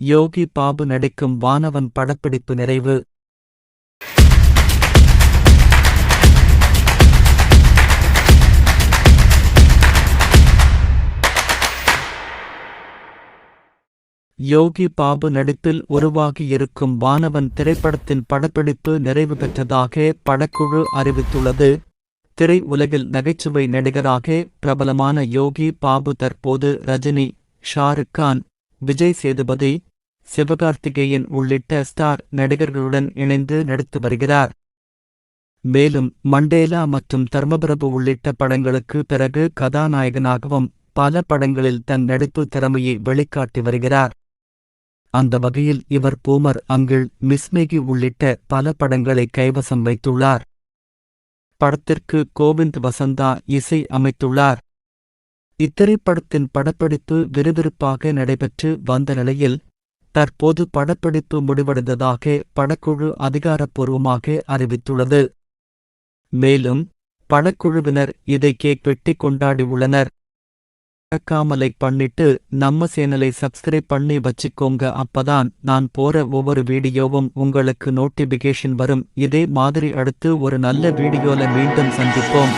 யோகி பாபு நடிக்கும் வானவன் படப்பிடிப்பு நிறைவு. யோகி பாபு நடிப்பில் உருவாகியிருக்கும் வானவன் திரைப்படத்தின் படப்பிடிப்பு நிறைவு பெற்றதாக படக்குழு அறிவித்துள்ளது. திரை உலகில் நகைச்சுவை நடிகராக பிரபலமான யோகி பாபு தற்போது ரஜினி, ஷாருக் கான், விஜய் சேதுபதி, சிவகார்த்திகேயன் உள்ளிட்ட ஸ்டார் நடிகர்களுடன் இணைந்து நடித்து வருகிறார். மேலும் மண்டேலா மற்றும் தர்மபிரபு உள்ளிட்ட படங்களுக்கு பிறகு கதாநாயகனாகவும் பல படங்களில் தன் நடிப்பு திறமையை வெளிக்காட்டி வருகிறார். அந்த வகையில் இவர் பூமர் அங்கிள், மிஸ் மேகி உள்ளிட்ட பல படங்களை கைவசம் வைத்துள்ளார். படத்திற்கு கோவிந்த் வசந்தா இசை அமைத்துள்ளார். இத்திரைப்படத்தின் படப்பிடிப்பு விறுவிறுப்பாக நடைபெற்று வந்த நிலையில் தற்போது படப்பிடிப்பு முடிவடைந்ததாக படக்குழு அதிகாரப்பூர்வமாக அறிவித்துள்ளது. மேலும் படக்குழுவினர் இதை கேக் வெட்டி கொண்டாடியுள்ளனர். மறக்காம லைக் பண்ணிட்டு நம்ம சேனலை சப்ஸ்கிரைப் பண்ணி வச்சுக்கோங்க. அப்பதான் நான் போற ஒவ்வொரு வீடியோவும் உங்களுக்கு நோட்டிபிகேஷன் வரும். இதே மாதிரி அடுத்து ஒரு நல்ல வீடியோல மீண்டும் சந்திப்போம்.